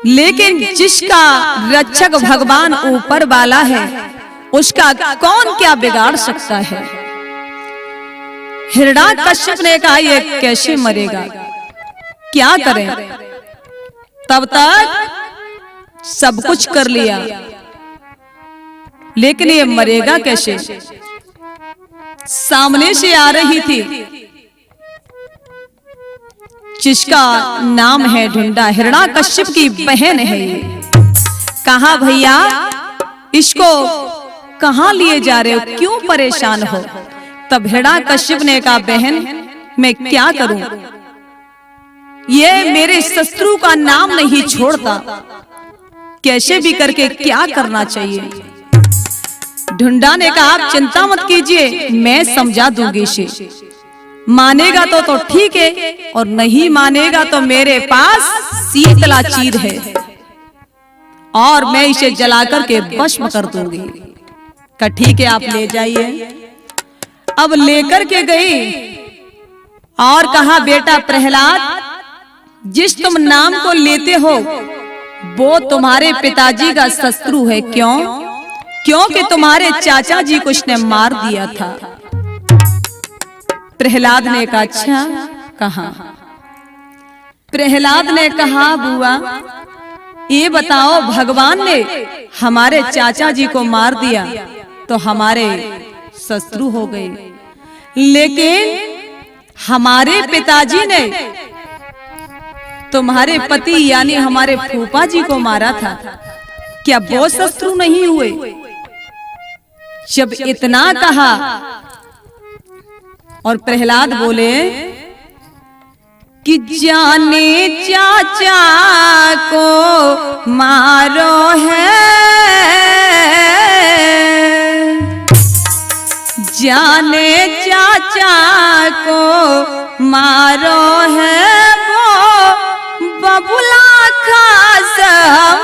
लेकिन जिसका रक्षक भगवान ऊपर वाला है उसका कौन क्या बिगाड़ सकता है। हिरण्याकश्यप ने कहा ये कैसे मरेगा, क्या करें। तब तक सब कुछ कर लिया लेकिन ये मरेगा कैसे। सामने से आ रही थी जिसका नाम है ढुंडा, हिरण्याकश्यप की बहन है ये। कहा भैया इसको कहां लिए जा रहे हो, क्यों परेशान हो। तब हिरण्याकश्यप ने कहा बहन मैं क्या करूं, ये मेरे शत्रु का नाम नहीं छोड़ता, कैसे भी करके क्या करना चाहिए। ढुंडा ने कहा आप चिंता मत कीजिए, मैं समझा दूंगी इसे। मानेगा तो ठीक है और नहीं मानेगा तो मेरे पास शीतला चीर है और मैं इसे जलाकर के भस्म कर दूंगी। का ठीक है आप ले जाइए। अब लेकर के गई और कहा बेटा प्रहलाद जिस तुम नाम को लेते हो वो तुम्हारे पिताजी का शत्रु है। क्यों? क्योंकि तुम्हारे चाचा जी को उसने मार दिया था। प्रहलाद ने कहा अच्छा कहा। प्रहलाद ने कहा बुआ ये बताओ भगवान ने हमारे चाचा जी को मार दिया तो हमारे शत्रु हो गए, लेकिन हमारे पिताजी ने तुम्हारे पति यानी हमारे फूफा जी को मारा था, क्या वो शत्रु नहीं हुए। जब इतना कहा और प्रहलाद बोले कि जाने चाचा को मारो है, जाने चाचा को मारो है, वो बबुला खास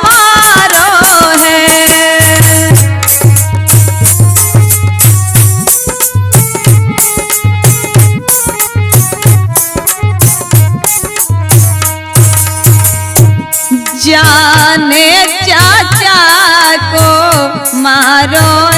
मारो है। जाने चाचा को मारो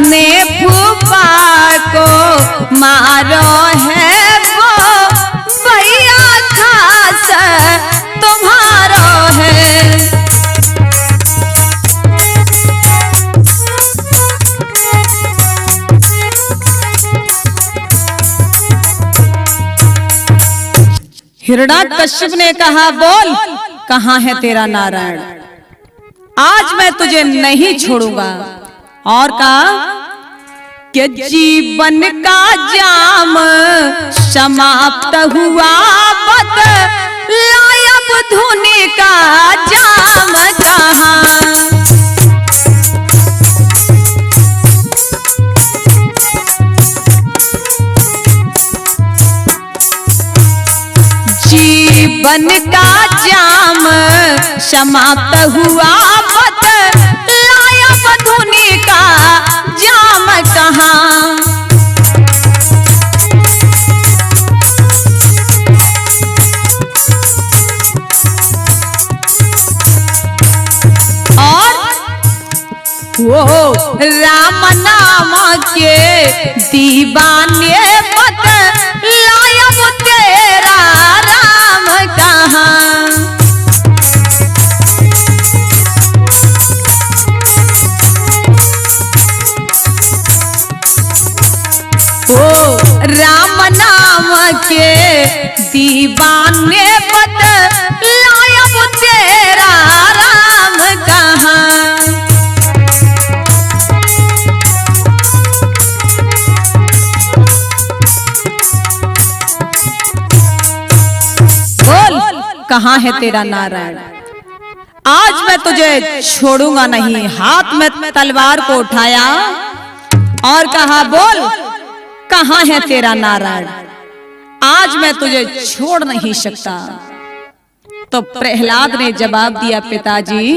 ने फूफा को मारो है वो भैया खास तुम्हारो है। हिरण्याकश्यप ने कहा बोल कहाँ है तेरा नारायण, आज मैं तुझे नहीं छोड़ूंगा। और कहा कि जीवन का जाम समाप्त हुआ बतलायब धुनि का जाम कहाँ। जीवन का जाम समाप्त हुआ बतलायब धुनि का जाम कहाँ। और वो राम नाम के दीवाने बतलायब तेरा राम कहाँ। ओ राम नाम के दीवाने बतलायब तेरा राम कहाँ। बोल कहाँ है तेरा नारायण, आज मैं तुझे छोड़ूंगा नहीं। हाथ में तलवार को उठाया और कहा बोल कहाँ है तेरा नारायण, आज मैं तुझे छोड़ नहीं सकता। तो प्रहलाद ने जवाब दिया पिताजी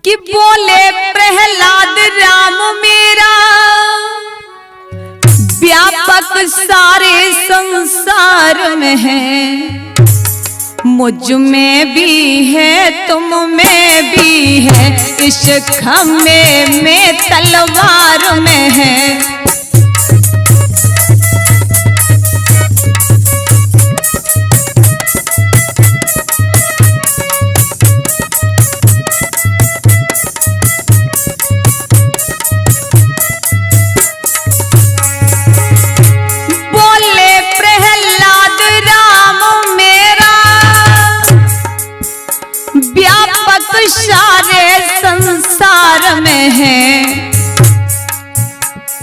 कि बोले प्रहलाद राम मेरा व्यापक सारे संसार में है, मुझ में भी है तुम में भी है, इस खम्भे में तलवार में है। बोले प्रहलाद राम मेरा व्यापक सारे संसार में है,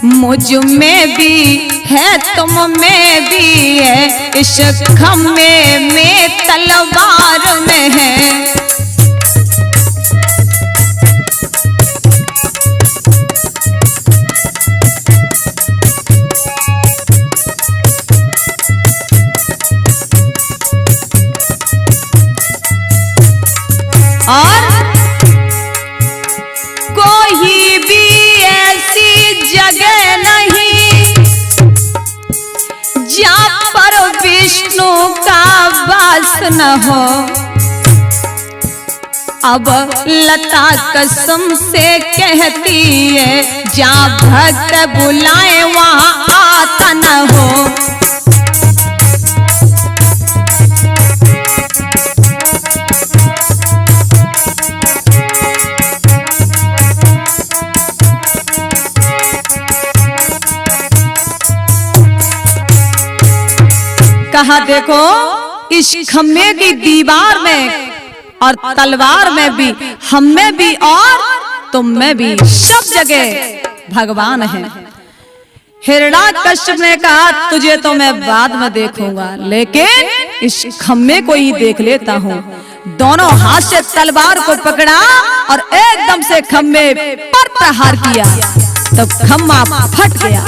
मुझ में भी है तुम में भी है, इस खम्भे में तलवार में है। और कोई भी ऐसी जगह नहीं जहाँ पर विष्णु का वास न हो। अब लता कसम से कहती है जहाँ भक्त बुलाए वहाँ आता न हो। कहा देखो इस खम्भे की दीवार में और तलवार में भी, हम में भी और तुम में भी, सब जगह भगवान है। हिरण्याकश्यप ने कहा तुझे तो मैं बाद में देखूंगा, लेकिन इस खम्भे को ही देख लेता हूँ। दोनों हाथ से तलवार को पकड़ा और एकदम से खम्भे पर प्रहार किया तो खम्भा फट गया।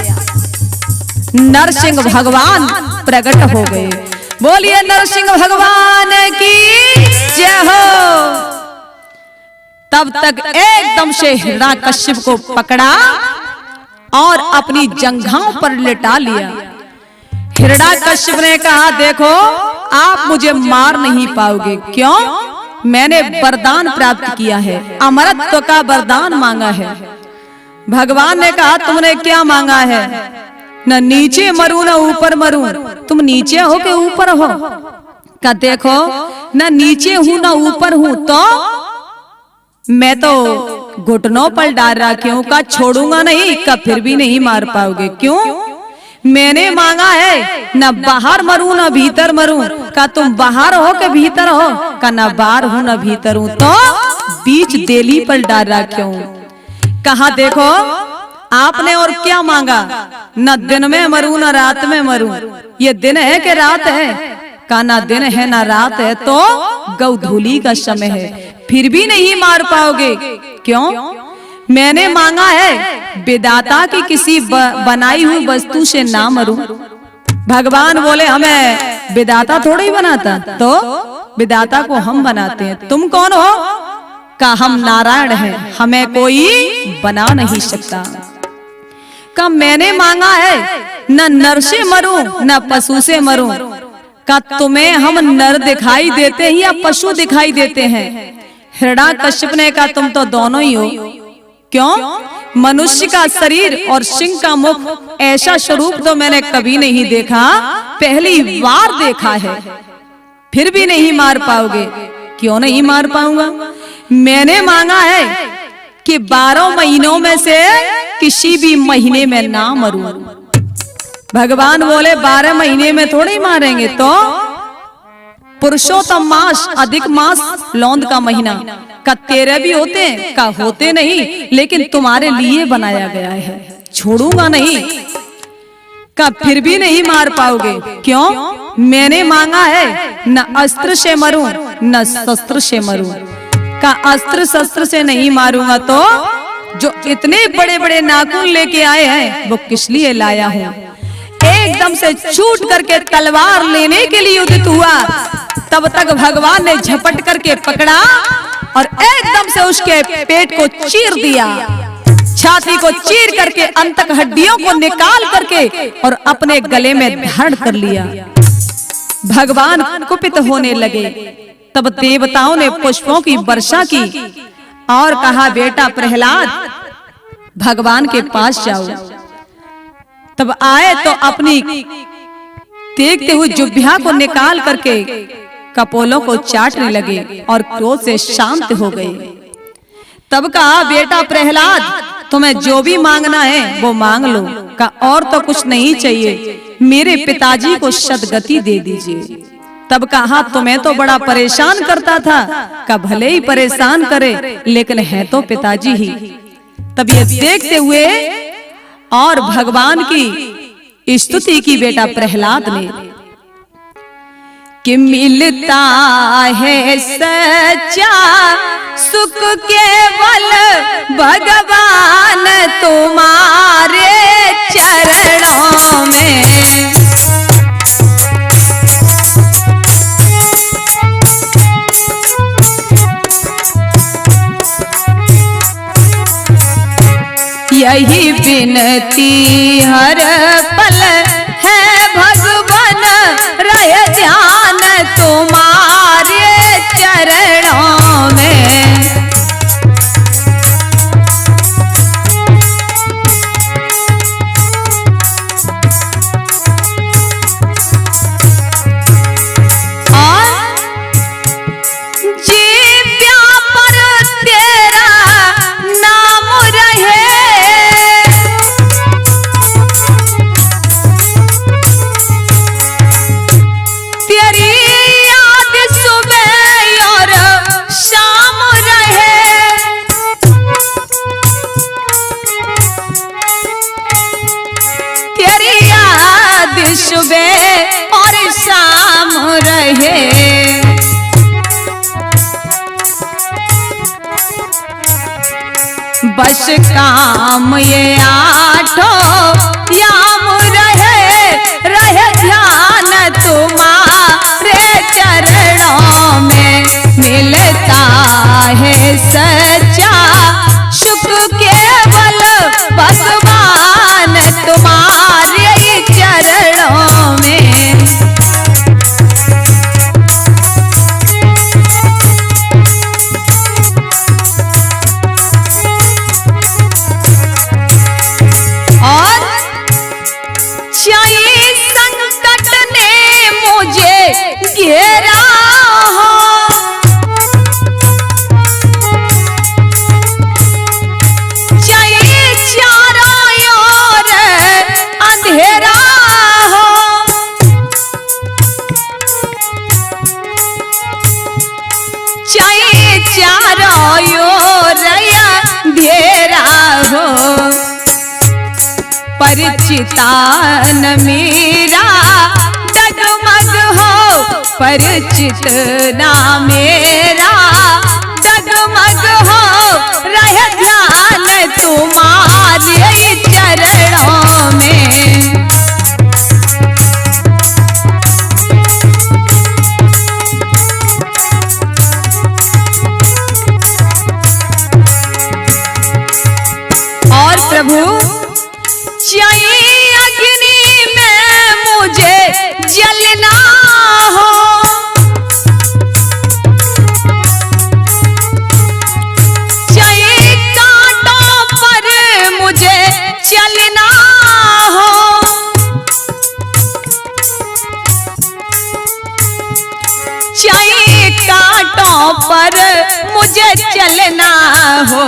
नरसिंह भगवान प्रकट हो गए। बोलिए नरसिंह भगवान की जय हो। तब तक एकदम से हिरण्याकश्यप को पकड़ा और अपनी जंघाओं पर लिटा लिया। हिरण्याकश्यप ने कहा देखो आप मुझे मार नहीं पाओगे, क्यों? मैंने वरदान प्राप्त किया है, अमरत्व का वरदान मांगा है। भगवान ने कहा तुमने क्या मांगा है? न नीचे मरूं न ऊपर मरूं। तुम नीचे हो कि ऊपर हो? का देखो न नीचे हूं न ऊपर हूं, तो मैं तो घुटनों पर डाल रखी हूं। का छोड़ूंगा नहीं, का फिर भी नहीं मार पाओगे। क्यों? मैंने मांगा है न बाहर मरूं न भीतर मरूं। का तुम बाहर हो के भीतर हो? का न बाहर हूं न भीतर हूं, तो बीच देली पर डाल रखी हूं। कहा देखो आपने और क्या मांगा? न दिन में मरूं न रात में मरूं। ये दिन है कि रात है? का ना दिन है ना रात है, तो गौधूली का समय है, फिर भी नहीं मार पाओगे। क्यों? मैंने मांगा है विधाता की किसी बनाई हुई वस्तु से ना मरूं। भगवान बोले हमें विधाता थोड़ा ही बनाता, तो विधाता को हम बनाते हैं। तुम कौन हो? का हम नारायण हैं, हमें कोई बना नहीं सकता। का मैंने मांगा है न नर से मरूं न पशु से मरूं। का तुम्हें हम नर दिखाई देते हैं या पशु दिखाई देते हैं? हिरण्याकश्यप ने कहा तुम तो दोनों ही हो। क्यों? मनुष्य का शरीर और सिंह का मुख, ऐसा स्वरूप तो मैंने कभी नहीं देखा, पहली बार देखा है। फिर भी नहीं मार पाओगे। क्यों नहीं मार पाऊंगा? मैंने मांगा है कि 12 महीनों में से किसी भी महीने में ना मरूं। भगवान बोले 12 महीने में थोड़ी मारेंगे, तो पुरुषोत्तम मास, अधिक मास, लौंद का महीना का 13 भी होते हैं, का होते नहीं, लेकिन तुम्हारे लिए बनाया गया है। छोड़ूंगा नहीं, का फिर भी नहीं मार पाओगे। क्यों? मैंने मांगा है न अस्त्र से मरूं न शस्त्र से मरूं। का अस्त्र शस्त्र से नहीं मारूंगा, तो जो इतने बड़े बड़े नाखून लेके आए हैं वो किस लिए लाया हूं? एकदम से छूट करके तलवार लेने के लिए उदित हुआ, तब तक भगवान ने झपट करके पकड़ा और एकदम से उसके पेट को चीर दिया, छाती को चीर करके अंतक हड्डियों को निकाल करके और अपने गले में धारण कर लिया। भगवान कुपित होने लगे। तब देवताओं ने पुष्पों की वर्षा की और कहा बेटा प्रहलाद भगवान के पास जाओ। तब आए तो अपनी देखते हुए जुभ्या को निकाल करके कपोलों को चाटने लगे और क्रोध से शांत हो गए। तब कहा बेटा प्रहलाद तुम्हें जो भी मांगना है वो मांग लो। का और तो कुछ नहीं चाहिए, मेरे पिताजी को सद्गति दे दीजिए। तब कहा तुम्हें तो बड़ा परेशान करता था। का भले ही परेशान करे, लेकिन है तो पिताजी ही। तब ये देखते हुए और भगवान की स्तुति की बेटा प्रहलाद ने कि मिलता है सच्चा सुख केवल भगवान तुम्हारे चरणों में। यही विनती हर पल है भगवान रहे ध्यान तुम्हारे चरणों में। सुबह और शाम रहे बस काम ये आठों याम रहे, रहे ध्यान तुम्हारे चरणों में। मिलता है सच्चा सुख केवल भगवान तुम्हारे चरणों में। यो रया धेरा हो, परिचितान मेरा डगमग हो, परिचित ना मेरा डगमग हो, रह ध्यान तुम्हारे चरणों में। और प्रभु चाहिए अग्नि में मुझे जलना हो, चाहिए कांटों पर मुझे चलना हो, चाहिए कांटों पर मुझे चलना हो,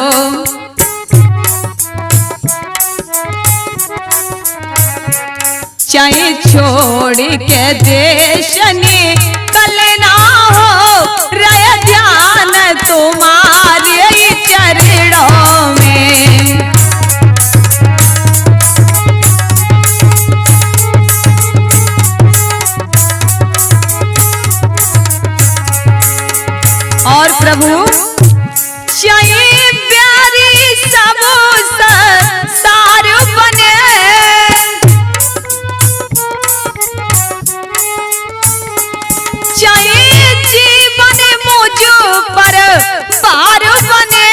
चाहे छोड़ के देश निकलना हो, रह ध्यान तुम्हारे चरणों में। और प्रभु चाहे प्यारी सब संसार बने, चाहे जीवन मुझ पर पार बने,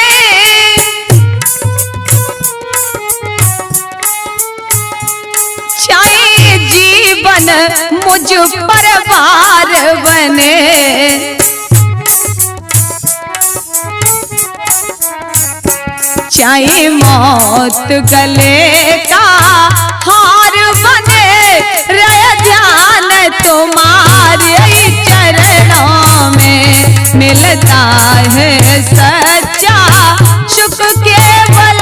चाहे जीवन मुझ पर पार बने, चाहे मौत गले का हार बने, रह ध्यान तुम्हारे चरणों में। मिलता है सच्चा सुख केवल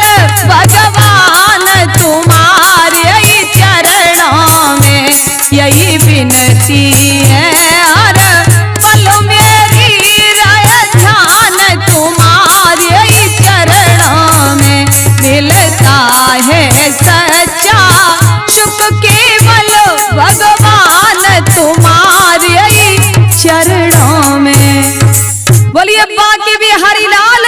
भगवान तुम्हारे चरणों में। यही विनती है हर पल मेरी, रह ध्यान तुम्हारे चरणों में। मिलता है सच्चा सुख केवल भगवान तुम्हारे चरणों में। बोलिए बांके बिहारी लाल